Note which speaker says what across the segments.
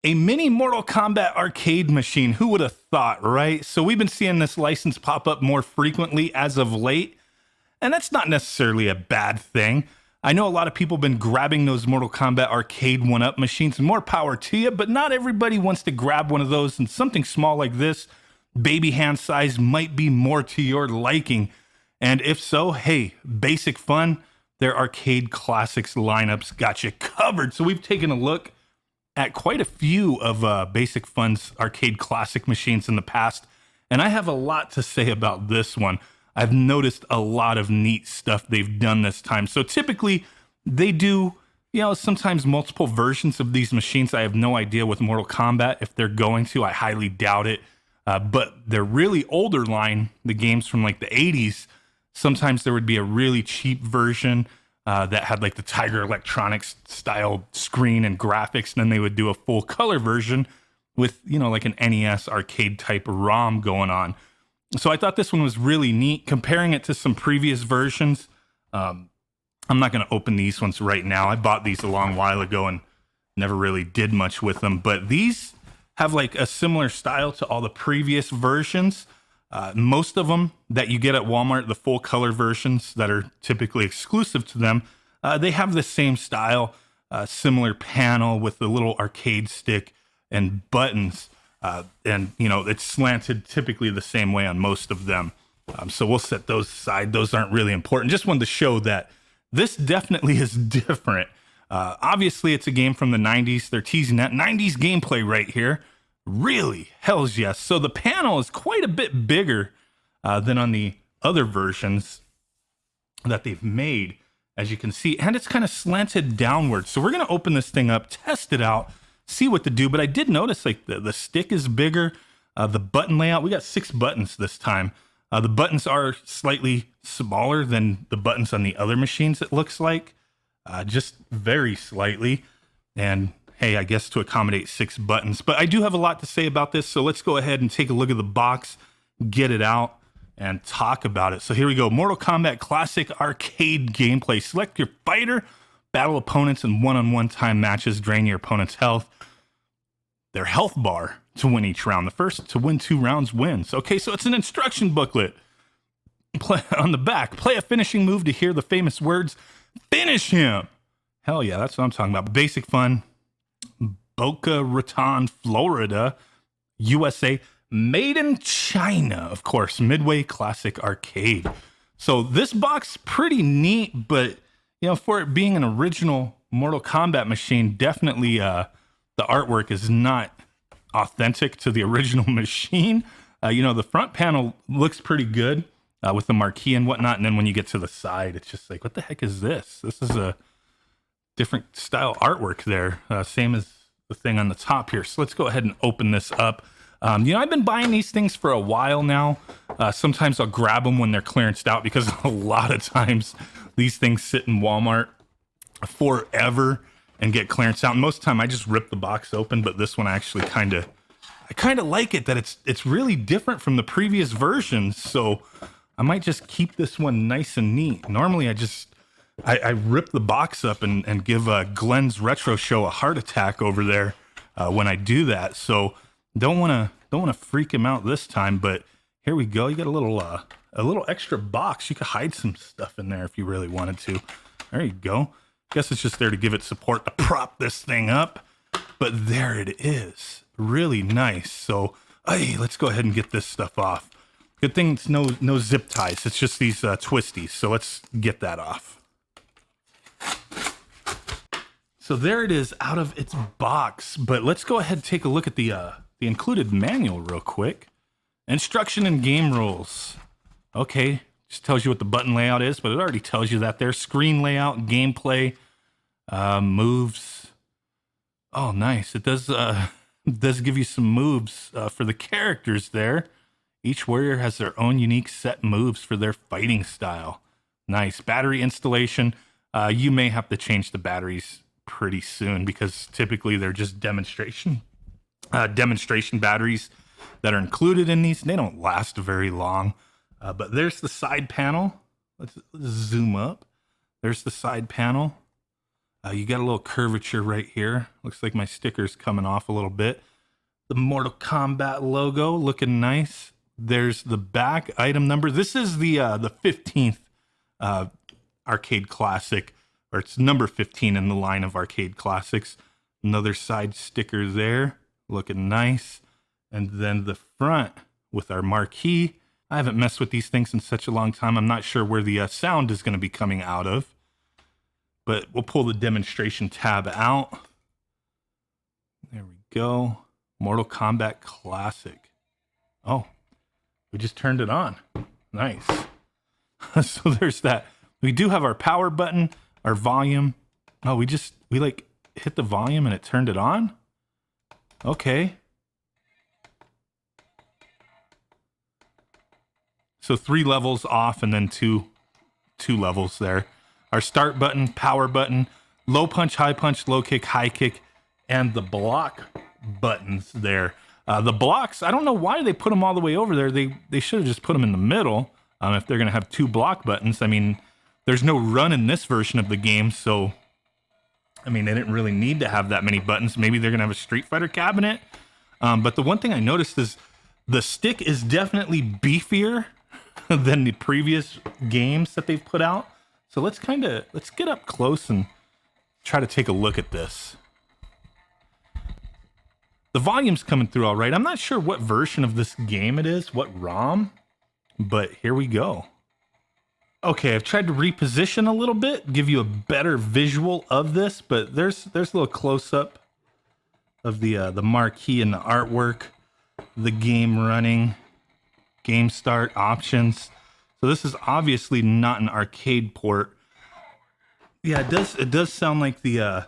Speaker 1: A mini Mortal Kombat arcade machine. Who would have thought, right? So we've been seeing this license pop up more frequently as of late, and that's not necessarily a bad thing. I know a lot of people have been grabbing those Mortal Kombat arcade one-up machines, and more power to you, but not everybody wants to grab one of those, and something small like this, baby hand size, might be more to your liking. And if so, hey, Basic Fun, their arcade classics lineups got you covered. So we've taken a look at quite a few of Basic Fun's arcade classic machines in the past, and I have a lot to say about this one. I've noticed a lot of neat stuff they've done this time. So typically, they do, sometimes multiple versions of these machines. I have no idea with Mortal Kombat if they're going to. I highly doubt it. But their really older line, the games from like the 80s, sometimes there would be a really cheap version that had like the Tiger Electronics style screen and graphics. And then they would do a full color version with, like an NES arcade type ROM going on. So I thought this one was really neat. Comparing it to some previous versions, I'm not going to open these ones right now. I bought these a long while ago and never really did much with them. But these have like a similar style to all the previous versions. Most of them that you get at Walmart, the full color versions that are typically exclusive to them, they have the same style, similar panel with the little arcade stick and buttons. And it's slanted typically the same way on most of them. So we'll set those aside. Those aren't really important. Just wanted to show that this definitely is different. Obviously, it's a game from the 90s. They're teasing that 90s gameplay right here. Really? Hells yes. So the panel is quite a bit bigger than on the other versions that they've made, as you can see. And it's kind of slanted downward. So we're going to open this thing up, test it out, see what to do. But I did notice like the stick is bigger. The button layout, we got 6 buttons this time. The buttons are slightly smaller than the buttons on the other machines, it looks like. Just very slightly. And hey, I guess to accommodate 6 buttons. But I do have a lot to say about this, so let's go ahead and take a look at the box, get it out, and talk about it. So here we go. Mortal Kombat Classic Arcade Gameplay. Select your fighter, battle opponents in one-on-one time matches, drain your opponent's health. Their health bar to win each round. The first to win 2 rounds wins. Okay, so it's an instruction booklet. Play on the back. Play a finishing move to hear the famous words, "Finish him!" Hell yeah, that's what I'm talking about. Basic Fun, Boca Raton, Florida, USA. Made in China, of course. Midway Classic Arcade. So this box, pretty neat, but, for it being an original Mortal Kombat machine, definitely the artwork is not authentic to the original machine. The front panel looks pretty good with the marquee and whatnot. And then when you get to the side, it's just like, what the heck is this? This is a different style artwork there. Same as the thing on the top here. So let's go ahead and open this up. I've been buying these things for a while now. Sometimes I'll grab them when they're clearanced out because a lot of times these things sit in Walmart forever and get clearance out. And most of the time I just rip the box open, but this one I actually kind of like it that it's really different from the previous versions. So I might just keep this one nice and neat. Normally I rip the box up and give Glenn's Retro Show a heart attack over there when I do that. So don't want to freak him out this time. But here we go. You got a little extra box. You could hide some stuff in there if you really wanted to. There you go. Guess it's just there to give it support to prop this thing up. But there it is. Really nice. So hey, let's go ahead and get this stuff off. Good thing it's no zip ties. It's just these twisties. So let's get that off. So there it is out of its box, but let's go ahead and take a look at the included manual real quick. Instruction and game rules. Okay, just tells you what the button layout is, but it already tells you that there. Screen layout, gameplay, moves. Oh, nice. It does give you some moves for the characters there. Each warrior has their own unique set moves for their fighting style. Nice. Battery installation. You may have to change the batteries pretty soon because typically they're just demonstration batteries that are included in these. They don't last very long. But there's the side panel. Let's zoom up. There's the side panel. You got a little curvature right here. Looks like my sticker's coming off a little bit. The Mortal Kombat logo looking nice. There's the back item number. This is the 15th arcade classic, or it's number 15 in the line of arcade classics. Another side sticker there, looking nice. And then the front with our marquee. I haven't messed with these things in such a long time. I'm not sure where the sound is going to be coming out of. But we'll pull the demonstration tab out. There we go. Mortal Kombat Classic. Oh, we just turned it on. Nice. So there's that. We do have our power button, our volume. Oh, we like hit the volume and it turned it on? Okay. So 3 levels off and then two levels there. Our start button, power button, low punch, low kick, high kick, and the block buttons there. The blocks, I don't know why they put them all the way over there. They should have just put them in the middle if they're going to have 2 block buttons. I mean, there's no run in this version of the game, so, I mean, they didn't really need to have that many buttons. Maybe they're going to have a Street Fighter cabinet. But the one thing I noticed is the stick is definitely beefier than the previous games that they've put out. So let's get up close and try to take a look at this. The volume's coming through all right. I'm not sure what version of this game it is, what ROM, but here we go. Okay, I've tried to reposition a little bit, give you a better visual of this, but there's a little close-up of the marquee and the artwork, the game running, game start, options. So this is obviously not an arcade port. Yeah, it does sound like the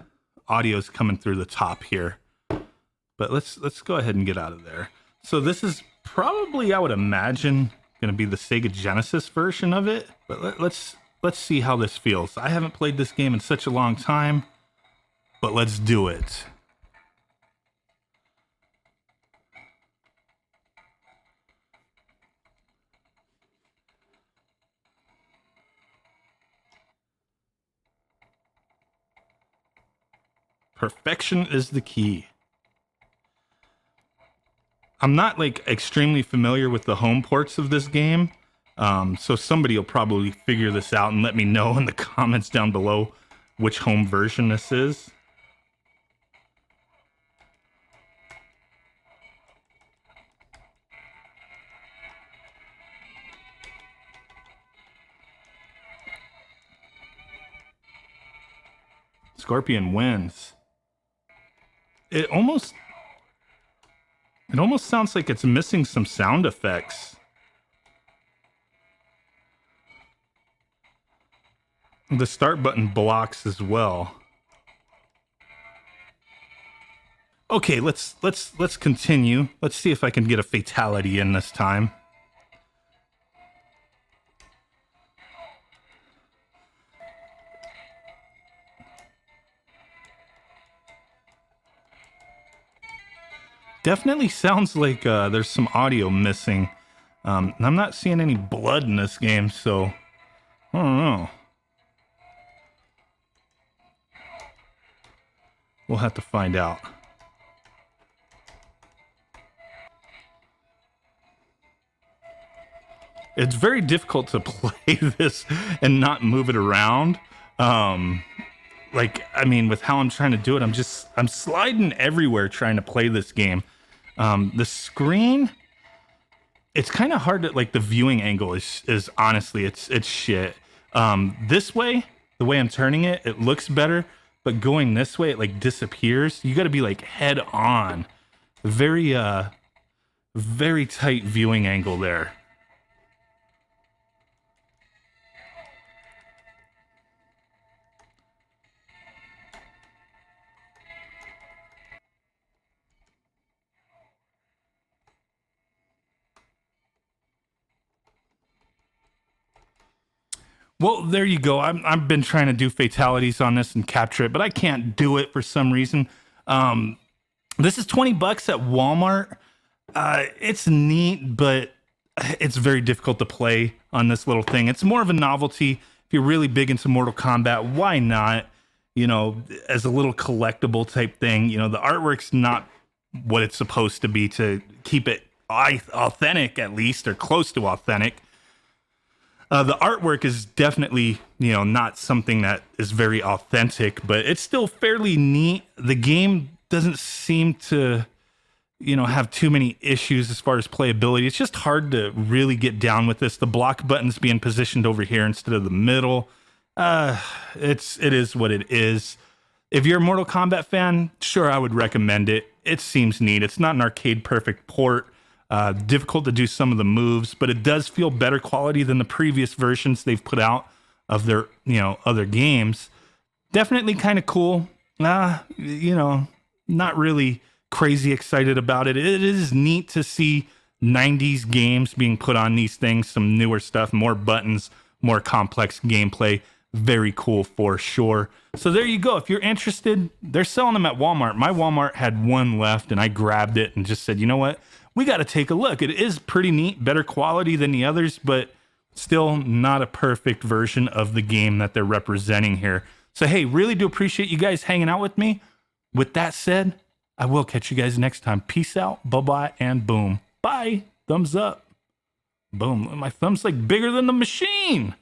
Speaker 1: audio is coming through the top here. But let's go ahead and get out of there. So this is probably, I would imagine, going to be the Sega Genesis version of it. But let's see how this feels. I haven't played this game in such a long time, but let's do it. Perfection is the key. I'm not like extremely familiar with the home ports of this game, so somebody will probably figure this out and let me know in the comments down below which home version this is. Scorpion wins. It almost sounds like it's missing some sound effects. The start button blocks as well. Okay, let's continue. Let's see if I can get a fatality in this time. Definitely sounds like there's some audio missing. And I'm not seeing any blood in this game, so I don't know. We'll have to find out. It's very difficult to play this and not move it around. Like, I mean, with how I'm trying to do it, I'm sliding everywhere trying to play this game. The screen, it's kind of hard to, like, the viewing angle is honestly, it's shit. This way, the way I'm turning it, it looks better, but going this way, it like disappears. You got to be like head on. Very tight viewing angle there. Well, there you go. I've been trying to do fatalities on this and capture it, but I can't do it for some reason. This is $20 at Walmart. It's neat, but it's very difficult to play on this little thing. It's more of a novelty. If you're really big into Mortal Kombat, why not? as a little collectible type thing. The artwork's not what it's supposed to be to keep it authentic, at least, or close to authentic. The artwork is definitely, not something that is very authentic, but it's still fairly neat. The game doesn't seem to, have too many issues as far as playability. It's just hard to really get down with this. The block buttons being positioned over here instead of the middle. It is what it is. If you're a Mortal Kombat fan, sure, I would recommend it. It seems neat. It's not an arcade perfect port. Difficult to do some of the moves, but it does feel better quality than the previous versions they've put out of their, other games. Definitely kind of cool. Not really crazy excited about it. It is neat to see 90s games being put on these things, some newer stuff, more buttons, more complex gameplay. Very cool for sure. So there you go. If you're interested, they're selling them at Walmart. My Walmart had one left and I grabbed it and just said, you know what? We got to take a look. It is pretty neat, better quality than the others, but still not a perfect version of the game that they're representing here. So, hey, really do appreciate you guys hanging out with me. With that said, I will catch you guys next time. Peace out, bye-bye, and boom. Bye. Thumbs up. Boom. My thumb's like bigger than the machine.